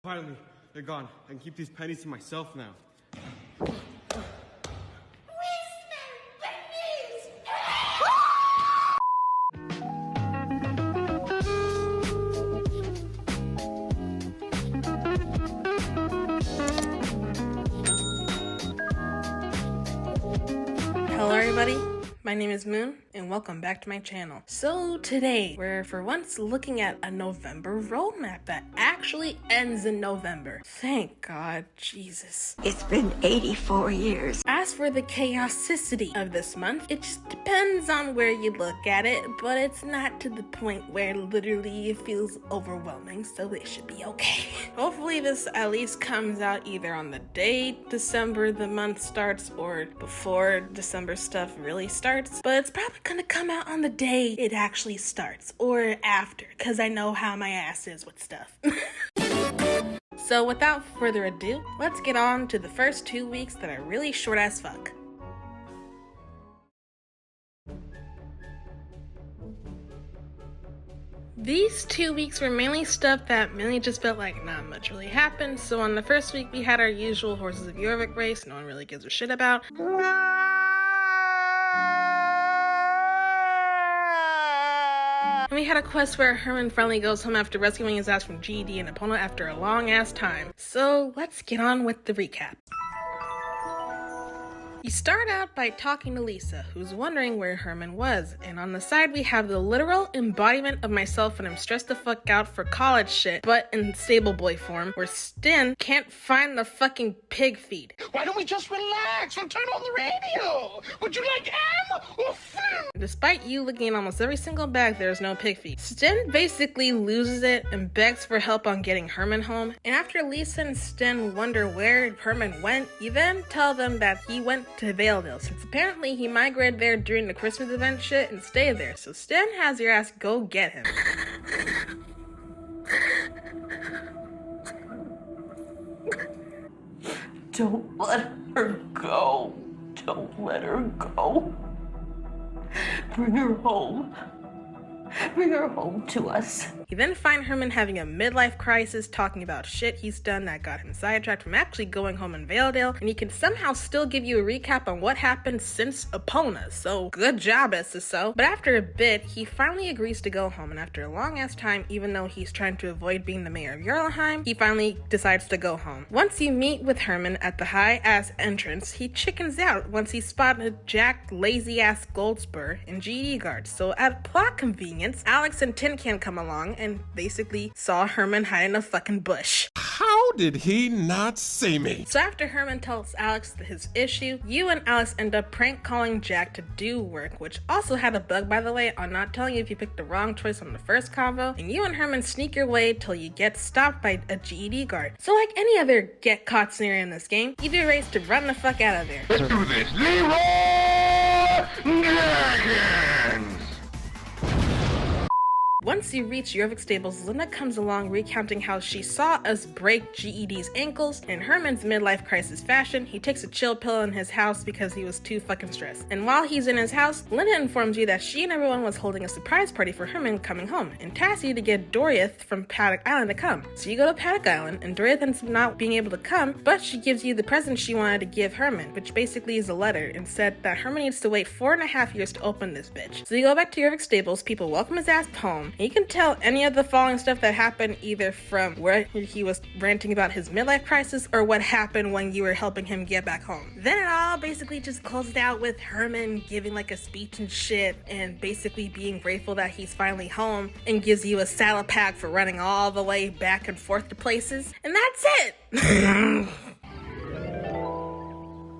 Finally, they're gone. I can keep these pennies to myself now. Hello everybody, my name is Moon and welcome back to my channel. So today we're for once looking at a November roadmap that actually ends in November. Thank God, Jesus. It's been 84 years. As for the chaosicity of this month, it just depends on where you look at it, but it's not to the point where literally it feels overwhelming, so it should be okay. Hopefully this at least comes out either on the day December the month starts or before December stuff really starts, but it's probably gonna come out on the day it actually starts or after, because I know how my ass is with stuff. So without further ado, let's get on to the first 2 weeks that are really short as fuck. These 2 weeks were mainly stuff that mainly just felt like not much really happened. So on the first week we had our usual Horses of Jorvik race no one really gives a shit about. And we had a quest where Herman finally goes home after rescuing his ass from GD and Epona after a long ass time. So let's get on with the recap. You start out by talking to Lisa, who's wondering where Herman was, and on the side we have the literal embodiment of myself when I'm stressed the fuck out for college shit, but in stable boy form, where Stin can't find the fucking pig feed. Why don't we just relax and turn on the radio? Would you like ham or flute? Despite you looking in almost every single bag, there's no pig feed. Stin basically loses it and begs for help on getting Herman home, and after Lisa and Stin wonder where Herman went, you then tell them that he went to Valedale, since apparently he migrated there during the Christmas event shit and stayed there, so Stin has your ass go get him. Don't let her go. Don't let her go. Bring her home. Bring her home to us. You then find Herman having a midlife crisis, talking about shit he's done that got him sidetracked from actually going home in Valedale, and he can somehow still give you a recap on what happened since Epona, so good job SSO. But after a bit, he finally agrees to go home, and after a long ass time, even though he's trying to avoid being the mayor of Jarlheim, he finally decides to go home. Once you meet with Herman at the high ass entrance, he chickens out once he spotted Jack lazy ass Goldspur and GD guards, so at plot convenience, Alex and Tin Can come along and basically saw Herman hide in a fucking bush. How did he not see me? So after Herman tells Alex his issue, you and Alex end up prank calling Jack to do work, which also had a bug by the way on not telling you if you picked the wrong choice on the first convo, and you and Herman sneak your way till you get stopped by a GED guard. So like any other get caught scenario in this game, you do race to run the fuck out of there. Let's do this. Leroy Dragons! Once you reach Jorvik stables, Linda comes along recounting how she saw us break GED's ankles. In Herman's midlife crisis fashion, he takes a chill pill in his house because he was too fucking stressed. And while he's in his house, Linda informs you that she and everyone was holding a surprise party for Herman coming home, and tasks you to get Doriath from Paddock Island to come. So you go to Paddock Island, and Doriath ends up not being able to come, but she gives you the present she wanted to give Herman, which basically is a letter, and said that Herman needs to wait 4.5 years to open this bitch. So you go back to Jorvik stables, people welcome his ass home, and you can tell any of the following stuff that happened either from where he was ranting about his midlife crisis or what happened when you were helping him get back home. Then it all basically just closed out with Herman giving like a speech and shit and basically being grateful that he's finally home, and gives you a saddle pack for running all the way back and forth to places, and that's it.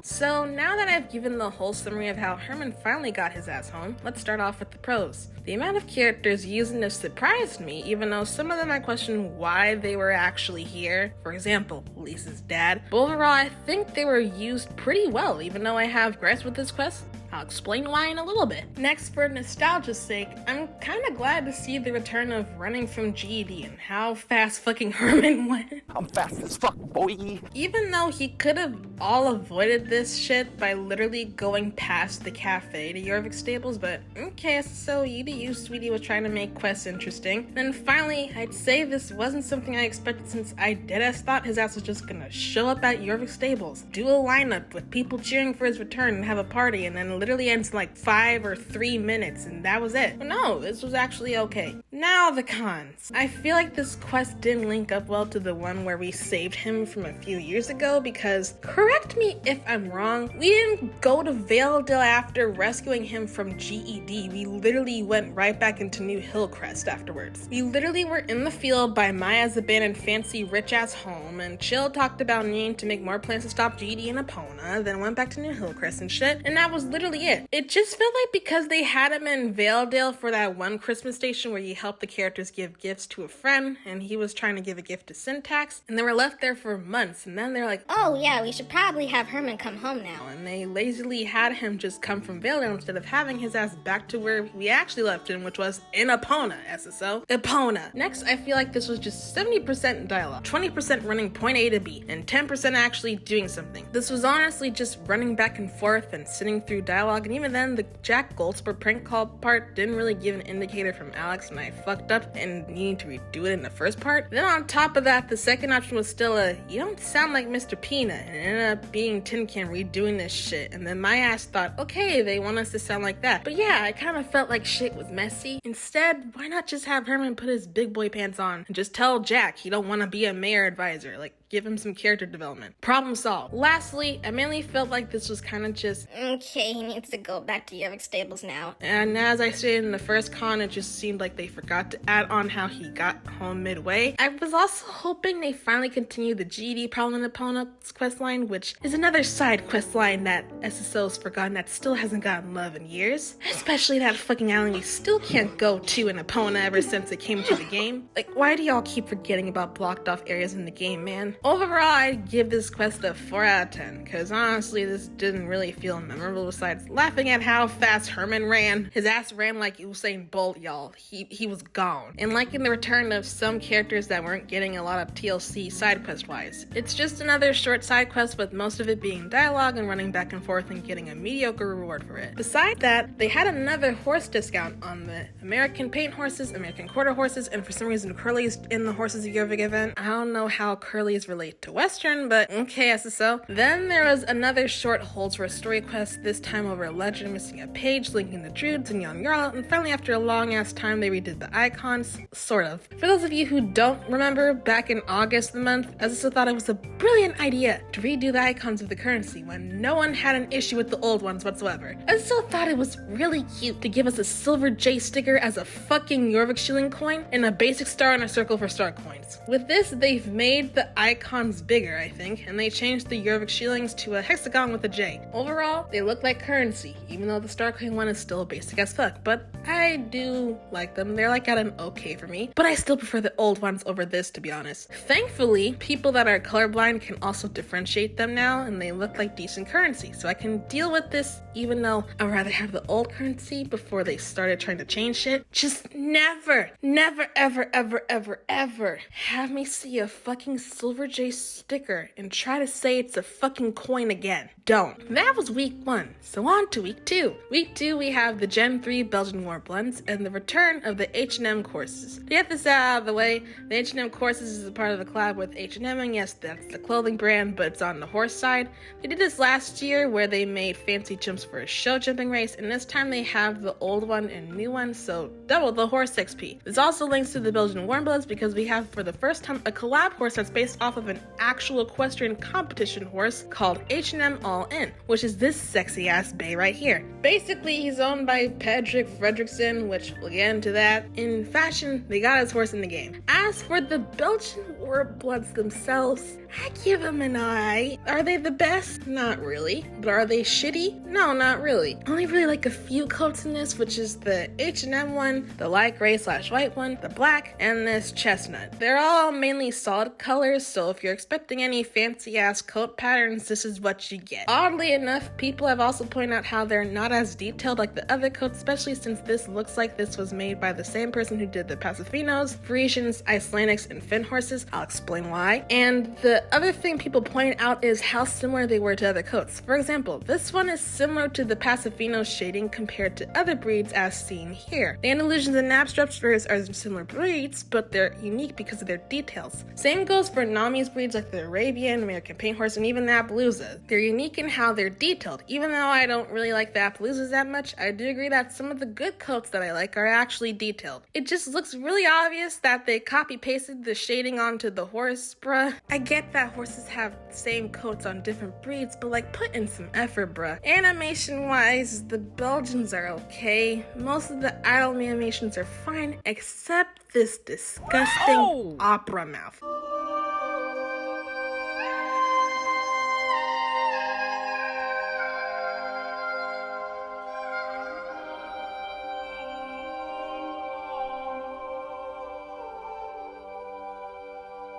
So now that I've given the whole summary of how Herman finally got his ass home, let's start off with the pros. The amount of characters used in this surprised me, even though some of them I questioned why they were actually here. For example, Lisa's dad. But overall, I think they were used pretty well, even though I have gripes with this quest. I'll explain why in a little bit. Next, for nostalgia's sake, I'm kind of glad to see the return of running from GED and how fast fucking Herman went. I'm fast as fuck, boy. Even though he could have all avoided this shit by literally going past the cafe to Jorvik Stables, but okay, so you do you, sweetie, was trying to make quests interesting. Then finally, I'd say this wasn't something I expected since I deadass thought his ass was just gonna show up at Jorvik Stables, do a lineup with people cheering for his return and have a party, and then literally ends in like 5 or 3 minutes, and that was it. But no, this was actually okay. Now the cons. I feel like this quest didn't link up well to the one where we saved him from a few years ago, because, correct me if I'm wrong, we didn't go to Valedale after rescuing him from GED. We literally went right back into New Hillcrest afterwards. We literally were in the field by Maya's abandoned fancy rich-ass home, and Chill talked about needing to make more plans to stop GED and Epona, then went back to New Hillcrest and shit, and that was literally it. It just felt like because they had him in Valedale for that one Christmas station where you help the characters give gifts to a friend, and he was trying to give a gift to Syntax, and they were left there for months, and then they're like, oh yeah, we should probably have Herman come home now. and they lazily had him just come from Valedale instead of having his ass back to where we actually left him, which was in Epona, SSO. Epona. Next, I feel like this was just 70% dialogue, 20% running point A to B, and 10% actually doing something. This was honestly just running back and forth and sitting through dialogue, and even then, the Jack Goldspur prank call part didn't really give an indicator from Alex, and I fucked up and needed to redo it in the first part. Then on top of that, the second option was still a, you don't sound like Mr. Peanut, and it ended up being Tin Can redoing this shit, and then my ass thought, okay, they want us to sound like that. But yeah, I kind of felt like shit was messy. Instead, why not just have Herman put his big boy pants on and just tell Jack he don't want to be a mayor advisor? Like, give him some character development. Problem solved. Lastly, I mainly felt like this was kind of just, Okay, he needs to go back to Jorvik Stables now. and as I stated in the first con, it just seemed like they forgot to add on how he got home midway. I was also hoping they finally continue the GED problem in Epona's questline, which is another side questline that SSO's forgotten that still hasn't gotten love in years. Especially that fucking island you still can't go to in Epona ever since it came to the game. Like, why do y'all keep forgetting about blocked off areas in the game, man? Overall, I'd give this quest a 4 out of 10, because honestly, this didn't really feel memorable besides laughing at how fast Herman ran. His ass ran like Usain Bolt, y'all. He was gone. And liking the return of some characters that weren't getting a lot of TLC side quest wise. It's just another short side quest with most of it being dialogue and running back and forth and getting a mediocre reward for it. Besides that, they had another horse discount on the American paint horses, American quarter horses, and for some reason Curly's in the Horses of Jorvik event. I don't know how Curly's relate to Western, but okay, SSO. Then there was another short holds for a story quest, this time over a legend missing a page linking the Druids and Young Jarl, and finally after a long ass time they redid the icons, sort of. For those of you who don't remember, back in August of the month, SSO thought it was a brilliant idea to redo the icons of the currency when no one had an issue with the old ones whatsoever. SSO thought it was really cute to give us a silver J sticker as a fucking Jorvik shilling coin and a basic star and a circle for star coins. With this, they've made the icons bigger, I think, and they changed the Jorvik shillings to a hexagon with a J. Overall, they look like currency, even though the star coin one is still basic as fuck, but I do like them. They're like at an okay for me, but I still prefer the old ones over this, to be honest. Thankfully, people that are colorblind can also differentiate them now, and they look like decent currency, so I can deal with this, even though I'd rather have the old currency before they started trying to change shit. Just never, ever, ever have me see a fucking silver J sticker and try to say it's a fucking coin again. Don't. That was week 1, so on to week 2. Week 2, we have the Gen 3 Belgian War Blends and the return of the H&M courses. To get this out of the way, the H&M courses is a part of the collab with H&M, and yes, that's the clothing brand, but it's on the horse side. They did this last year where they made fancy jumps for a show jumping race, and this time they have the old one and new one, so double the horse XP. There's also links to the Belgian Warmbloods because we have for the first time a collab horse that's based off of an actual equestrian competition horse called H&M All In, which is this sexy ass bay right here. Basically, he's owned by Patrick Fredrickson, which we'll get into that. In fashion, they got his horse in the game. As for the Belgian Warbloods themselves, I give them an eye. Are they the best? Not really. But are they shitty? No, not really. I only really like a few coats in this, which is the H&M one, the light gray / white one, the black, and this chestnut. They're all mainly solid colors, so if you're expecting any fancy ass coat patterns, this is what you get. Oddly enough, people have also pointed point out how they're not as detailed like the other coats, especially since this looks like this was made by the same person who did the Pacifinos, Frisians, Icelandics, and Finn horses. I'll explain why. And the other thing people point out is how similar they were to other coats. For example, this one is similar to the Pacifino shading compared to other breeds as seen here. The Andalusians and Napstrupers are similar breeds, but they're unique because of their details. Same goes for Nami's breeds like the Arabian, American Paint Horse, and even the Appaloosa. They're unique in how they're detailed. Even though I don't really like the Appaloosas that much, I do agree that some of the good coats that I like are actually detailed. It just looks really obvious that they copy-pasted the shading onto the horse, bruh. I get that horses have the same coats on different breeds, but like put in some effort, bruh. Animation-wise, the Belgians are okay. Most of the idle animations are fine, except this disgusting opera mouth.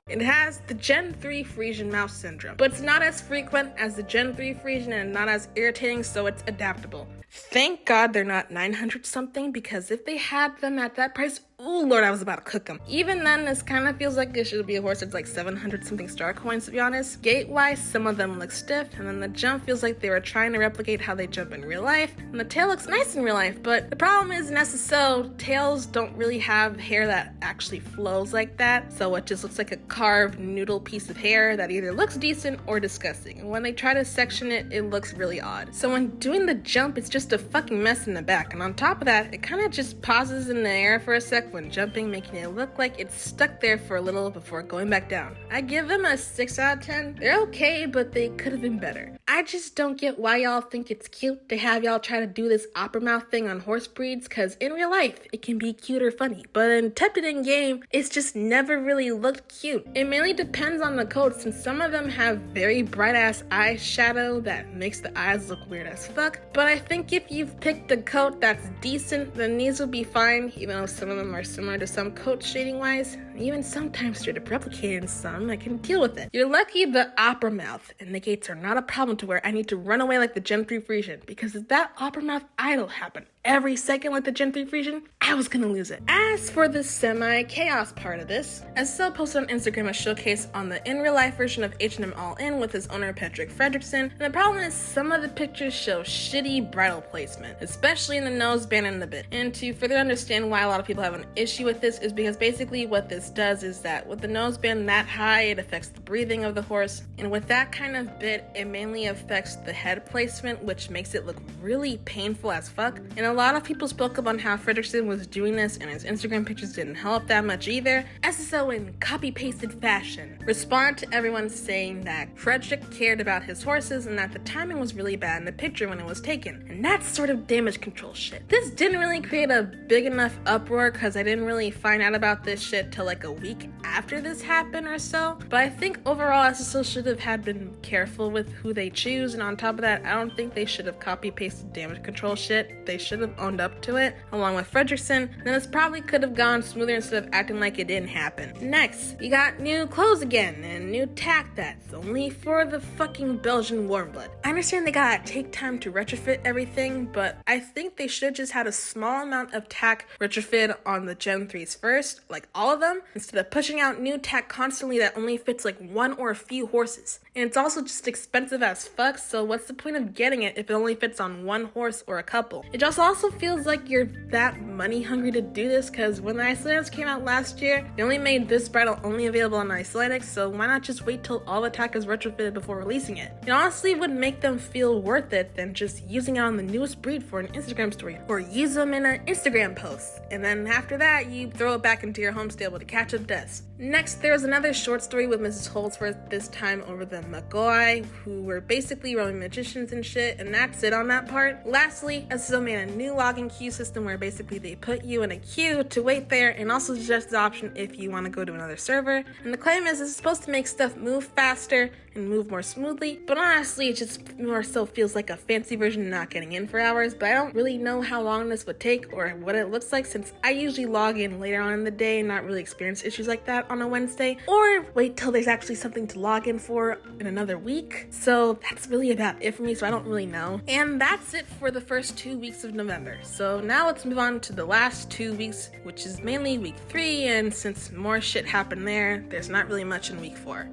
It has the Gen 3 Frisian mouth syndrome, but it's not as frequent as the Gen 3 Frisian and not as irritating, so it's adaptable. Thank God they're not 900 something, because if they had them at that price, ooh lord, I was about to cook them. Even then, this kind of feels like it should be a horse that's like 700 something star coins, to be honest. Gait-wise, some of them look stiff, and then the jump feels like they were trying to replicate how they jump in real life, and the tail looks nice in real life, but the problem is in SSO, tails don't really have hair that actually flows like that, so it just looks like a carved noodle piece of hair that either looks decent or disgusting, and when they try to section it, it looks really odd. So when doing the jump, it's just a fucking mess in the back, and on top of that, it kind of just pauses in the air for a sec when jumping, making it look like it's stuck there for a little before going back down. I give them a 6 out of 10. They're okay, but they could have been better. I just don't get why y'all think it's cute to have y'all try to do this opera mouth thing on horse breeds, because in real life, it can be cute or funny, but attempted in game, it's just never really looked cute. It mainly depends on the coats, since some of them have very bright ass eyeshadow that makes the eyes look weird as fuck, but I think if you've picked a coat that's decent, then these will be fine, even though some of them are similar to some coats shading wise, even sometimes straight up replicated in some. I can deal with it. You're lucky the opera mouth and the gaits are not a problem to where I need to run away like the Gen 3 Frisian, because if that opera mouth idle happened every second like the Gen 3 Frisian, I was gonna lose it. As for the semi-chaos part of this, SSO posted on Instagram a showcase on the in-real-life version of H&M All In with his owner Patrick Fredrickson, and the problem is some of the pictures show shitty bridle placement, especially in the noseband and the bit. And to further understand why a lot of people have an issue with this is because basically what this does is that with the noseband that high, it affects the breathing of the horse, and with that kind of bit, it mainly affects the head placement, which makes it look really painful as fuck. And a lot of people spoke up on how Fredrickson was doing this and his Instagram pictures didn't help that much either. SSO in copy-pasted fashion respond to everyone saying that Frederick cared about his horses and that the timing was really bad in the picture when it was taken, and that's sort of damage control shit. This didn't really create a big enough uproar because I didn't really find out about this shit till like a week after this happened or so, but I think overall SSO should have been careful with who they choose, and on top of that, I don't think they should have copy-pasted damage control shit. They should have owned up to it, along with Fredrickson, then this probably could have gone smoother instead of acting like it didn't happen. Next, we got new clothes again, and new tack that's only for the fucking Belgian warm blood. I understand they gotta take time to retrofit everything, but I think they should have just had a small amount of tack retrofit on the Gen 3s first, like all of them, instead of pushing out new tack constantly that only fits like one or a few horses. And it's also just expensive as fuck, so what's the point of getting it if it only fits on one horse or a couple? It just also feels like you're that money hungry to do this, because when the Icelandics came out last year, they only made this bridle only available on Icelandics, so why not just wait till all the tack is retrofitted before releasing it? It honestly would make them feel worth it than just using it on the newest breed for an Instagram story, or use them in an Instagram post, and then after that, you throw it back into your home stable to catch up dust. Next, there's another short story with Mrs. Holdsworth, this time over the Macleod, who were basically Roman magicians and shit, and that's it on that part. Lastly, SSO made a new login queue system where basically they put you in a queue to wait there, and also suggest the option if you want to go to another server. And the claim is it's supposed to make stuff move faster and move more smoothly, but honestly, it just more so feels like a fancy version of not getting in for hours, but I don't really know how long this would take or what it looks like since I usually log in later on in the day and not really experience issues like that on a Wednesday, or wait till there's actually something to log in for in another week. So that's really about it for me, so I don't really know. And that's it for the first 2 weeks of November. So now let's move on to the last 2 weeks, which is mainly week 3, and since more shit happened there's not really much in week 4.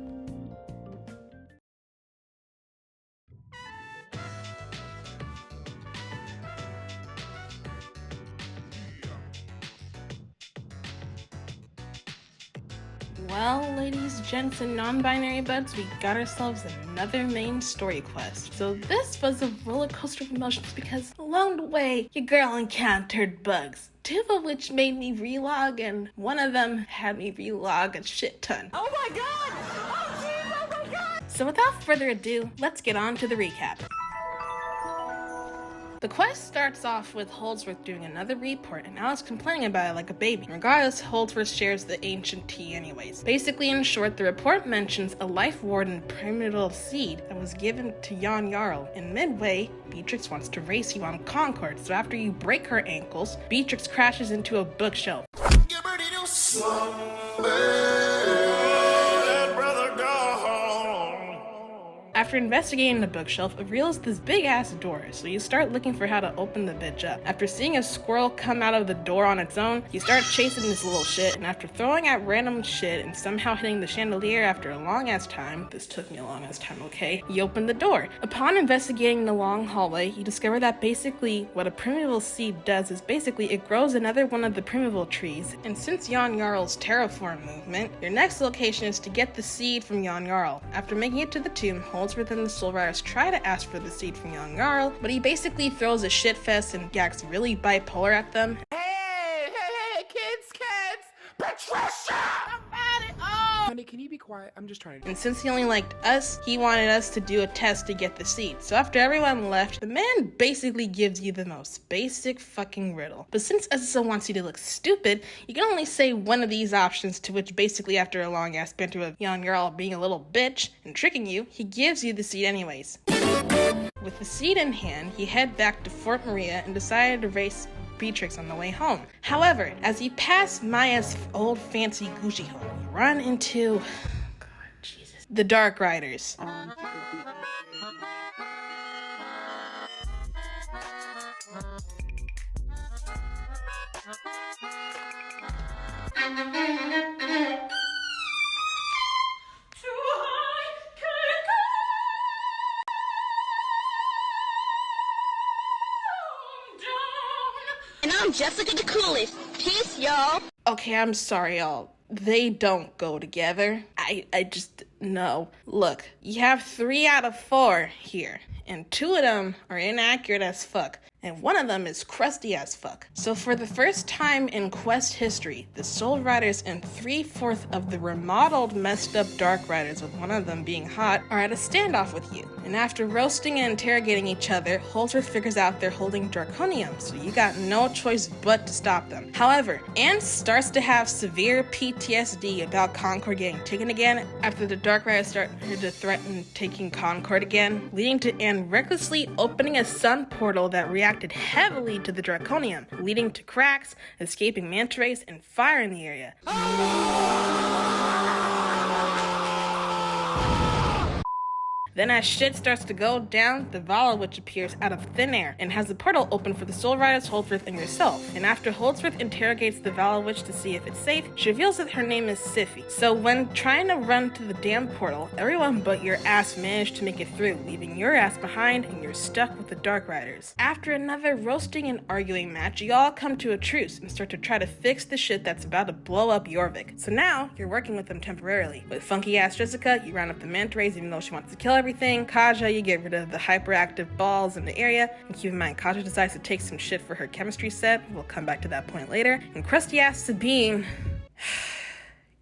Well, ladies, gents, and non-binary buds, we got ourselves another main story quest. So this was a roller coaster of emotions because along the way, your girl encountered bugs, 2 of which made me relog, and one of them had me relog a shit ton. Oh my god! Oh jeez, oh my god! So without further ado, let's get on to the recap. The quest starts off with Holdsworth doing another report and Alice complaining about it like a baby. Regardless, Holdsworth shares the ancient tea anyways. Basically, in short, the report mentions a life warden primitive seed that was given to Jan Jarl. In midway, Beatrix wants to race you on Concord, so after you break her ankles, Beatrix crashes into a bookshelf. After investigating the bookshelf, it reveals this big-ass door, so you start looking for how to open the bitch up. After seeing a squirrel come out of the door on its own, you start chasing this little shit, and after throwing at random shit and somehow hitting the chandelier after a long-ass time, this took me a long-ass time, okay, you open the door. Upon investigating the long hallway, you discover that basically what a primeval seed does is basically it grows another one of the primeval trees, and since Jan Jarl's terraform movement, your next location is to get the seed from Jan Jarl. After making it to the tomb, Holdsworth and the Soul Riders try to ask for the seed from Jan Jarl, but he basically throws a shit fest and acts really bipolar at them. Hey, kids, Patricia! About it all! Honey, can you be quiet? I'm just trying to... And since he only liked us, he wanted us to do a test to get the seed. So after everyone left, the man basically gives you the most basic fucking riddle. But since SSO wants you to look stupid, you can only say one of these options, to which basically after a long ass banter of Jan Jarl being a little bitch and tricking you, he gives you the seed anyways. With the seed in hand, he head back to Fort Maria and decided to race Beatrix on the way home. However, as you pass Maya's old fancy Gucci home, you run into... God, Jesus. The Dark Riders. And I'm Jessica the Coolest. Peace, y'all. Okay, I'm sorry, y'all. They don't go together. I just, no. Look, you have 3 out of 4 here, and 2 of them are inaccurate as fuck, and one of them is crusty as fuck. So for the first time in quest history, the Soul Riders and 3/4 of the remodeled, messed up Dark Riders, with one of them being hot, are at a standoff with you. And after roasting and interrogating each other, Holdsworth figures out they're holding Draconium, so you got no choice but to stop them. However, Anne starts to have severe PTSD about Concord getting taken again after the Dark Riders start to threaten taking Concord again, leading to Anne recklessly opening a sun portal that reacted heavily to the Draconium, leading to cracks, escaping manta rays, and fire in the area. Then as shit starts to go down, the Vala Witch appears out of thin air and has the portal open for the Soul Riders, Holdsworth, and yourself. And after Holdsworth interrogates the Vala Witch to see if it's safe, she reveals that her name is Siffy. So when trying to run to the damn portal, everyone but your ass managed to make it through, leaving your ass behind, and you're stuck with the Dark Riders. After another roasting and arguing match, you all come to a truce and start to try to fix the shit that's about to blow up Jorvik. So now, you're working with them temporarily. With funky ass Jessica, you round up the manta rays even though she wants to kill everything. Kaja, you get rid of the hyperactive balls in the area. And keep in mind, Kaja decides to take some shit for her chemistry set. We'll come back to that point later. And crusty ass Sabine.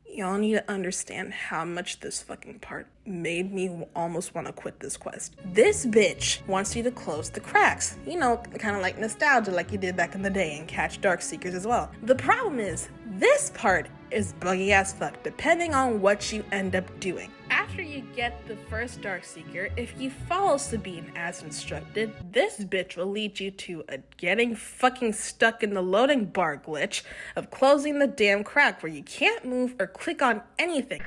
Y'all need to understand how much this fucking part made me almost want to quit this quest. This bitch wants you to close the cracks. You know, kind of like nostalgia like you did back in the day and catch Dark Seekers as well. The problem is, this part is buggy as fuck, depending on what you end up doing. After after you get the first Dark Seeker, if you follow Sabine as instructed, this bitch will lead you to a getting fucking stuck in the loading bar glitch of closing the damn crack where you can't move or click on anything.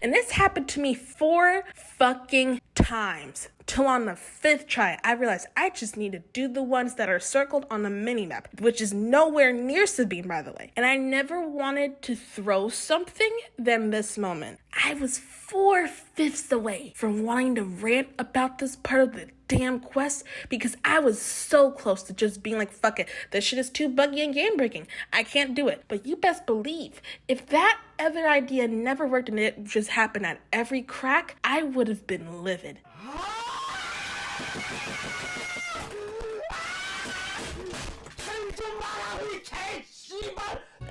And this happened to me 4 fucking times. Till on the 5th try, I realized I just need to do the ones that are circled on the minimap, which is nowhere near Sabine, by the way. And I never wanted to throw something than this moment. I was 4/5 away from wanting to rant about this part of the damn quest because I was so close to just being like, fuck it, this shit is too buggy and game breaking. I can't do it. But you best believe, if that other idea never worked and it just happened at every crack, I would have been livid.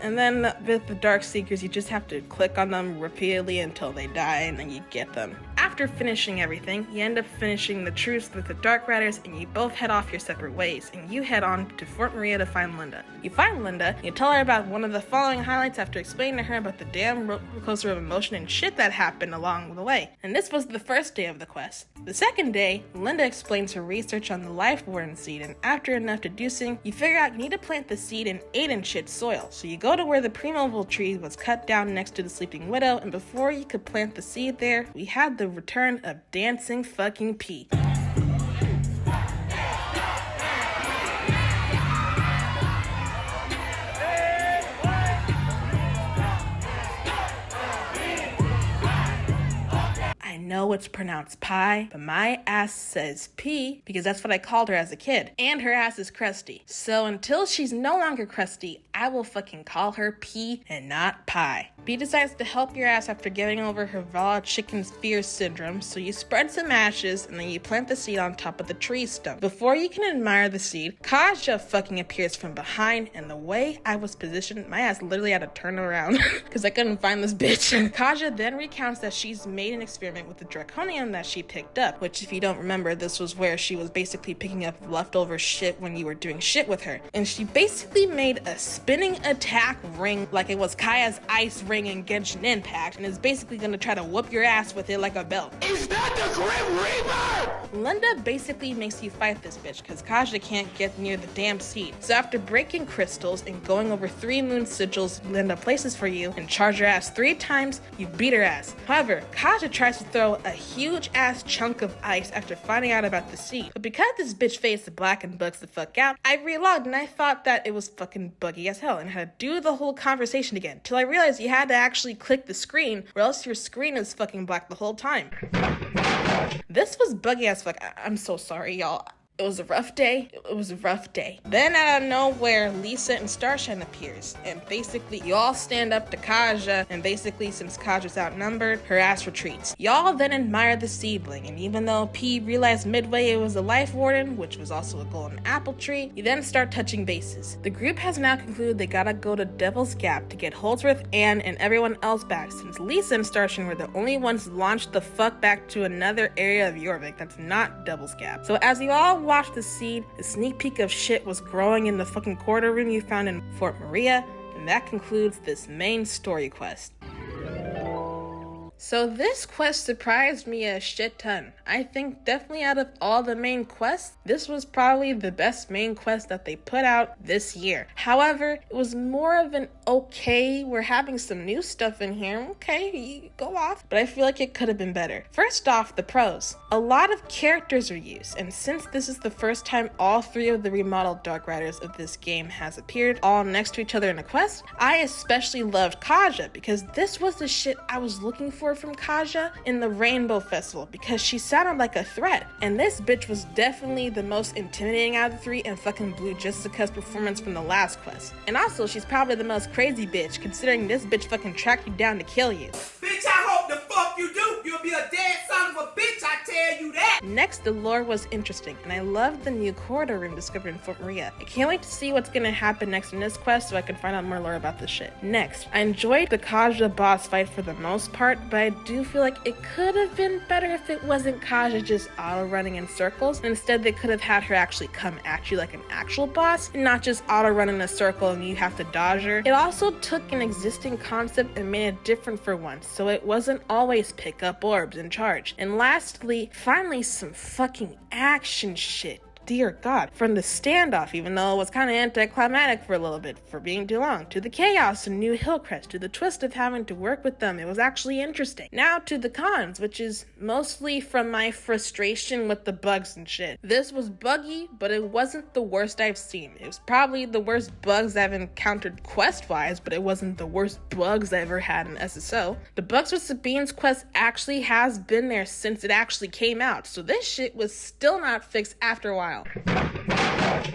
And then with the Dark Seekers, you just have to click on them repeatedly until they die, and then you get them. After finishing everything, you end up finishing the truce with the Dark Riders, and you both head off your separate ways, and you head on to Fort Maria to find Linda. You find Linda, you tell her about one of the following highlights after explaining to her about the damn roller coaster of emotion and shit that happened along the way. And this was the first day of the quest. The second day, Linda explains her research on the Life Warden seed, and after enough deducing, you figure out you need to plant the seed in 8-inch soil. So you go to where the primeval tree was cut down next to the Sleeping Widow, and before you could plant the seed there, we had the return of Dancing fucking P. I know it's pronounced pie, but my ass says P because that's what I called her as a kid. And her ass is crusty. So until she's no longer crusty, I will fucking call her P and not pie. P decides to help your ass after getting over her raw chicken's fear syndrome, so you spread some ashes and then you plant the seed on top of the tree stump. Before you can admire the seed, Kaja fucking appears from behind, and the way I was positioned, my ass literally had to turn around because I couldn't find this bitch. Kaja then recounts that she's made an experiment with the draconium that she picked up, which if you don't remember, this was where she was basically picking up leftover shit when you were doing shit with her. And she basically made a spinning attack ring like it was Kaya's ice ring in Genshin Impact, and is basically gonna try to whoop your ass with it like a belt. Is that the Grim Reaper? Linda basically makes you fight this bitch because Kaja can't get near the damn seed. So after breaking crystals and going over 3 moon sigils Linda places for you and charge your ass 3 times, you beat her ass. However, Kaja tries to throw a huge ass chunk of ice after finding out about the seed. But because this bitch face the black and bugs the fuck out, I relogged and I thought that it was fucking buggy as hell and had to do the whole conversation again till I realized you had to actually click the screen or else your screen is fucking black the whole time. This was buggy as fuck. I'm so sorry, y'all. It was a rough day. It was a rough day. Then out of nowhere, Lisa and Starshine appears. And basically, y'all stand up to Kaja. And basically, since Kaja's outnumbered, her ass retreats. Y'all then admire the seedling. And even though P realized midway it was a Life Warden, which was also a golden apple tree, you then start touching bases. The group has now concluded they gotta go to Devil's Gap to get Holdsworth, Anne, and everyone else back, since Lisa and Starshine were the only ones launched the fuck back to another area of Jorvik that's not Devil's Gap. So as you all watch the seed, a sneak peek of shit was growing in the fucking corridor room you found in Fort Maria, and that concludes this main story quest. So this quest surprised me a shit ton. I think definitely out of all the main quests, this was probably the best main quest that they put out this year. However, it was more of an okay, we're having some new stuff in here, okay, you go off, but I feel like it could have been better. First off, the pros. A lot of characters are used, and since this is the first time all 3 of the remodeled Dark Riders of this game has appeared all next to each other in a quest, I especially loved Kaja because this was the shit I was looking for from Kaja in the Rainbow Festival because she sounded like a threat, and this bitch was definitely the most intimidating out of the 3 and fucking blew Jessica's performance from the last quest. And also, she's probably the most crazy bitch considering this bitch fucking tracked you down to kill you. Bitch, I hope the fuck you do. You'll be a dead son of a bitch, I tell you that. Next, the lore was interesting, and I loved the new corridor room discovered in Fort Maria. I can't wait to see what's gonna happen next in this quest so I can find out more lore about this shit. Next, I enjoyed the Kaja boss fight for the most part, but I do feel like it could have been better if it wasn't Kaja just auto-running in circles, and instead they could have had her actually come at you like an actual boss, and not just auto-run in a circle and you have to dodge her. It also took an existing concept and made it different for once, so it wasn't always pick up orbs and charge. And lastly, finally some fucking action shit. Dear God, from the standoff, even though it was kind of anticlimactic for a little bit for being too long, to the chaos in New Hillcrest, to the twist of having to work with them, it was actually interesting. Now to the cons, which is mostly from my frustration with the bugs and shit. This was buggy, but it wasn't the worst I've seen. It was probably the worst bugs I've encountered quest-wise, but it wasn't the worst bugs I ever had in SSO. The bugs with Sabine's quest actually has been there since it actually came out, so this shit was still not fixed after a while.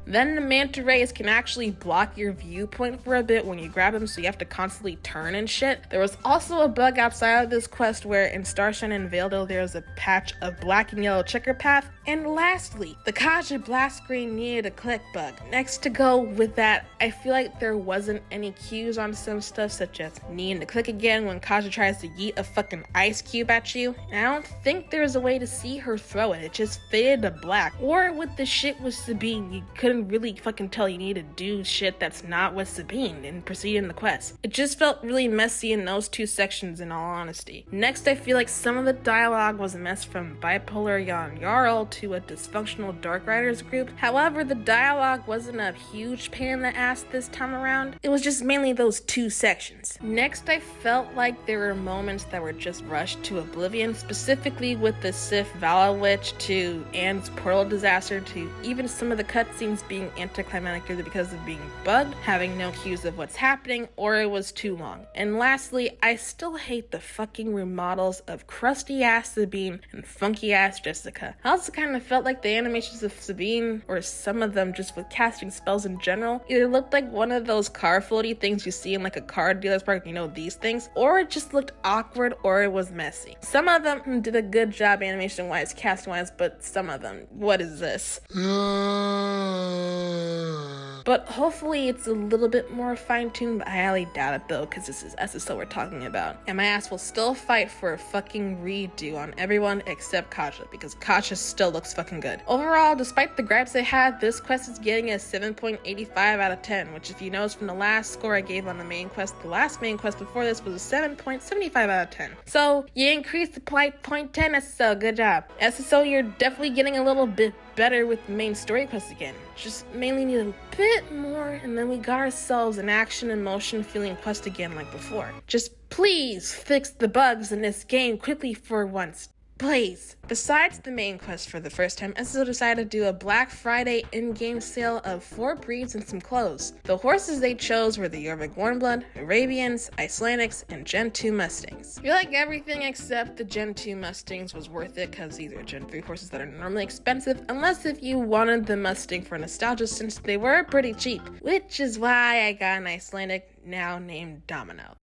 Then the manta rays can actually block your viewpoint for a bit when you grab them, so you have to constantly turn and shit. There was also a bug outside of this quest where in Starshine and Valedale there was a patch of black and yellow checker path. And lastly, the Kaja blast screen needed a click bug. Next to go with that, I feel like there wasn't any cues on some stuff, such as needing to click again when Kaja tries to yeet a fucking ice cube at you. And I don't think there's a way to see her throw it. It just faded to black. Or with the shit with Sabine, you couldn't really fucking tell you need to do shit that's not with Sabine and proceed in the quest. It just felt really messy in those two sections, in all honesty. Next, I feel like some of the dialogue was a mess, from bipolar Jan Jarl to a dysfunctional Dark Riders group. However, the dialogue wasn't a huge pain in the ass this time around. It was just mainly those two sections. Next, I felt like there were moments that were just rushed to oblivion, specifically with the Sif Vala Witch to Anne's portal disaster to even some of the cutscenes being anticlimactic either because of being bugged, having no cues of what's happening, or it was too long. And lastly, I still hate the fucking remodels of crusty ass Sabine and funky ass Jessica. I also kind of felt like the animations of Sabine, or some of them just with casting spells in general, either looked like one of those car floaty things you see in like a car dealer's park, you know, these things, or it just looked awkward or it was messy. Some of them did a good job animation wise, casting wise, but some of them, what is this? But hopefully it's a little bit more fine-tuned, but I highly doubt it though, because this is SSO we're talking about. And my ass will still fight for a fucking redo on everyone except Kaja, because Kaja still looks fucking good. Overall, despite the gripes I had, this quest is getting a 7.85 out of 10, which if you notice from the last score I gave on the main quest, the last main quest before this was a 7.75 out of 10. So you increased the 0.10 SSO, good job. SSO, you're definitely getting a little bit better with the main story quest again. Just mainly need a bit more, and then we got ourselves an action and motion feeling quest again like before. Just please fix the bugs in this game quickly for once. Please. Besides the main quest for the first time, SSO decided to do a Black Friday in-game sale of 4 breeds and some clothes. The horses they chose were the Jorvik Warmblood, Arabians, Icelandics, and Gen 2 Mustangs. I feel like everything except the Gen 2 Mustangs was worth it, because these are Gen 3 horses that are normally expensive, unless if you wanted the Mustang for nostalgia, since they were pretty cheap. Which is why I got an Icelandic, now named Domino.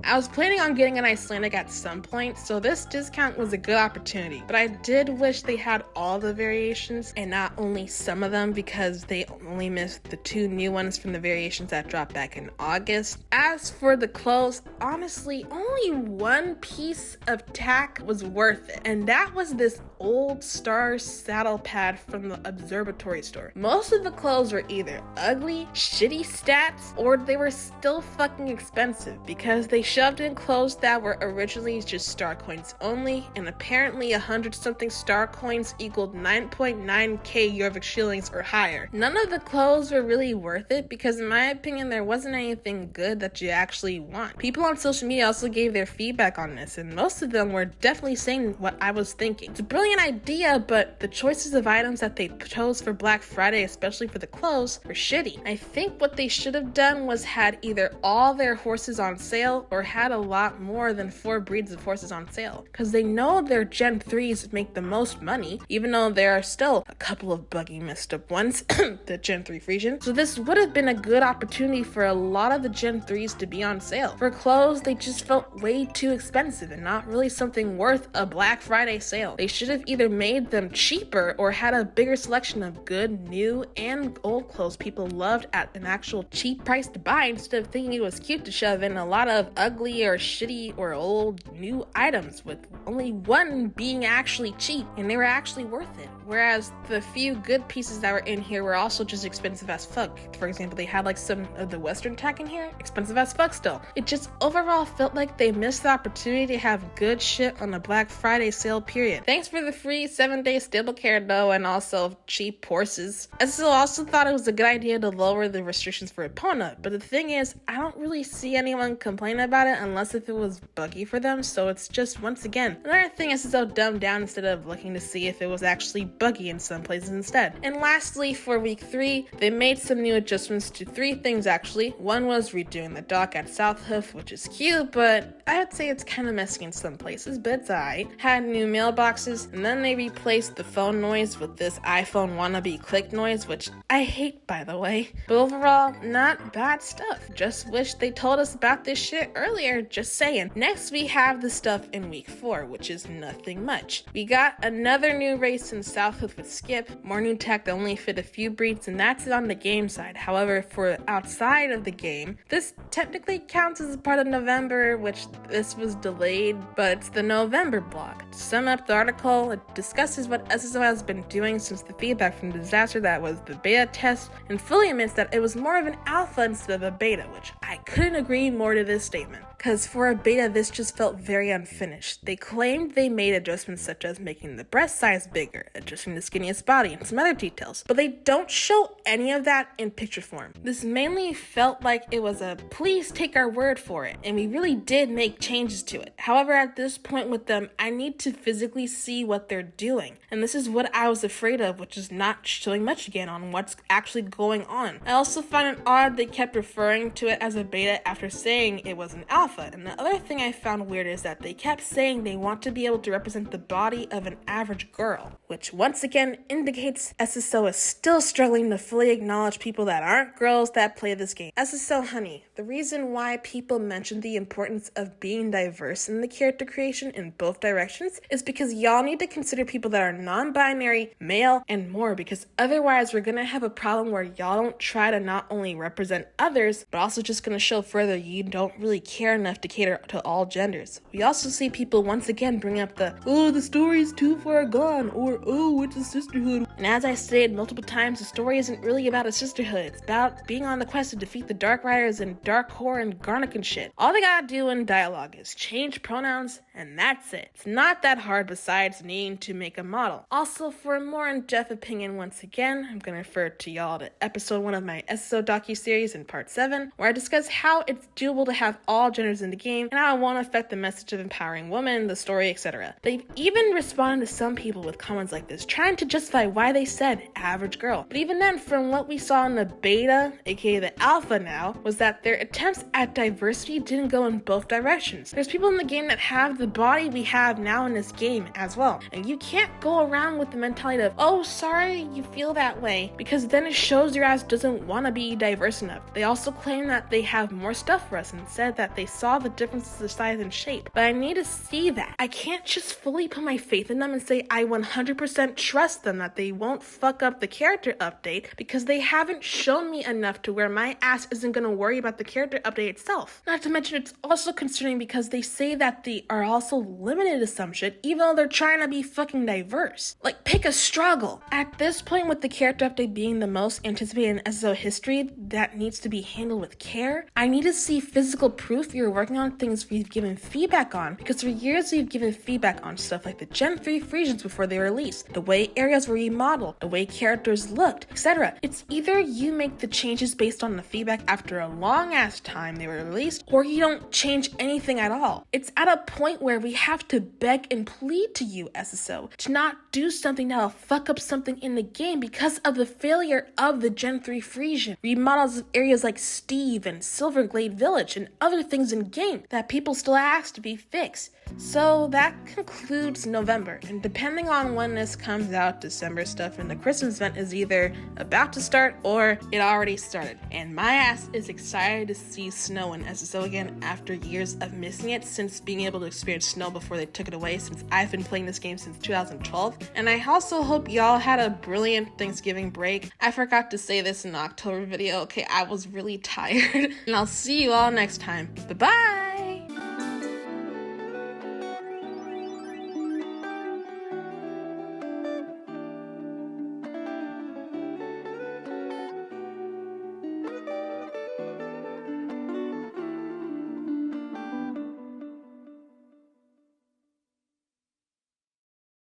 I was planning on getting an Icelandic at some point, so this discount was a good opportunity, but I did wish they had all the variations and not only some of them, because they only missed the 2 new ones from the variations that dropped back in August. As for the clothes, honestly, only one piece of tack was worth it, and that was this old Star saddle pad from the Observatory store. Most of the clothes were either ugly, shitty stats, or they were still fucking expensive, because they shoved in clothes that were originally just star coins only, and apparently 100-something star coins equaled 9.9k Jorvik shillings or higher. None of the clothes were really worth it, because in my opinion there wasn't anything good that you actually want. People on social media also gave their feedback on this, and most of them were definitely saying what I was thinking. It's a brilliant definitely an idea, but the choices of items that they chose for Black Friday, especially for the clothes, were shitty. I think what they should have done was had either all their horses on sale or had a lot more than 4 breeds of horses on sale, because they know their Gen 3s make the most money, even though there are still a couple of buggy messed up ones, the Gen 3 Frisian. So this would have been a good opportunity for a lot of the Gen 3s to be on sale. For clothes, they just felt way too expensive and not really something worth a Black Friday sale. They should have either made them cheaper or had a bigger selection of good, new, and old clothes people loved at an actual cheap price to buy, instead of thinking it was cute to shove in a lot of ugly or shitty or old new items, with only one being actually cheap and they were actually worth it. Whereas the few good pieces that were in here were also just expensive as fuck. For example, they had like some of the Western tech in here, expensive as fuck still. It just overall felt like they missed the opportunity to have good shit on a Black Friday sale period. Thanks for the free 7-day stable care though, and also cheap horses. SSO also thought it was a good idea to lower the restrictions for Epona, but the thing is, I don't really see anyone complain about it unless if it was buggy for them, so it's just, once again, another thing SSO dumbed down instead of looking to see if it was actually buggy in some places instead. And lastly, for week 3, they made some new adjustments to 3 things actually. One was redoing the dock at South Hoof, which is cute, but I would say it's kind of messy in some places, but it's alright. Had new mailboxes, and then they replaced the phone noise with this iPhone wannabe click noise, which I hate, by the way. But overall, not bad stuff. Just wish they told us about this shit earlier, just saying. Next, we have the stuff in week 4, which is nothing much. We got another new race in South Hoof with Skip, more new tech that only fit a few breeds, and that's it on the game side. However, for outside of the game, this technically counts as a part of November, which this was delayed, but it's the November blog. To sum up the article, it discusses what SSO has been doing since the feedback from the disaster that was the beta test, and fully admits that it was more of an alpha instead of a beta, which I couldn't agree more to this statement. Because for a beta, this just felt very unfinished. They claimed they made adjustments such as making the breast size bigger, adjusting the skinniest body, and some other details, but they don't show any of that in picture form. This mainly felt like it was a please take our word for it, and we really did make changes to it. However, at this point with them, I need to physically see what they're doing, and this is what I was afraid of, which is not showing much again on what's actually going on. I also find it odd they kept referring to it as a beta after saying it was an alpha. And the other thing I found weird is that they kept saying they want to be able to represent the body of an average girl, which once again indicates SSO is still struggling to fully acknowledge people that aren't girls that play this game. SSO honey, the reason why people mention the importance of being diverse in the character creation in both directions is because y'all need to consider people that are non-binary, male, and more, because otherwise we're gonna have a problem where y'all don't try to not only represent others, but also just gonna show further you don't really care enough to cater to all genders. We also see people once again bring up the, oh, the story's too far gone, or oh, it's a sisterhood. And as I stated multiple times, the story isn't really about a sisterhood. It's about being on the quest to defeat the Dark Riders and Dark Core and Garnic and shit. All they gotta do in dialogue is change pronouns, and that's it. It's not that hard besides needing to make a model. Also, for a more in-depth opinion, once again, I'm gonna refer to y'all to episode 1 of my SSO docu-series in part 7, where I discuss how it's doable to have all genders in the game and how it won't affect the message of empowering women, the story, etc. They've even responded to some people with comments like this, trying to justify why they said average girl. But even then, from what we saw in the beta, aka the alpha now, was that their attempts at diversity didn't go in both directions. There's people in the game that have the body we have now in this game as well, and you can't go around with the mentality of, oh, sorry you feel that way, because then it shows your ass doesn't want to be diverse enough. They also claim that they have more stuff for us and said that they saw the differences of size and shape, but I need to see that. I can't just fully put my faith in them and say I 100% trust them that they won't fuck up the character update, because they haven't shown me enough to where my ass isn't gonna worry about the character update itself. Not to mention, it's also concerning because they say that they are also limited to some shit, even though they're trying to be fucking diverse. Like, pick a struggle. At this point, with the character update being the most anticipated in SSO history that needs to be handled with care, I need to see physical proof you're working on things we've given feedback on, because for years we've given feedback on stuff like the Gen 3 Frisians before they were released, the way areas were remodeled, the way characters looked, etc. It's either you make the changes based on the feedback after a long ass time they were released, or you don't change anything at all. It's at a point where we have to beg and plead to you, SSO, to not do something that'll fuck up something in the game because of the failure of the Gen 3 Frisian remodels of areas like Steve and Silverglade Village and other things in game that people still ask to be fixed. So that concludes November, and depending on when this comes out, December stuff and the Christmas event is either about to start or it already started. And my ass is excited to see snow in SSO again after years of missing it, since being able to experience snow before they took it away, since I've been playing this game since 2012. And I also hope y'all had a brilliant Thanksgiving break. I forgot to say this in the October video. Okay, I was really tired. And I'll see you all next time. Bye-bye!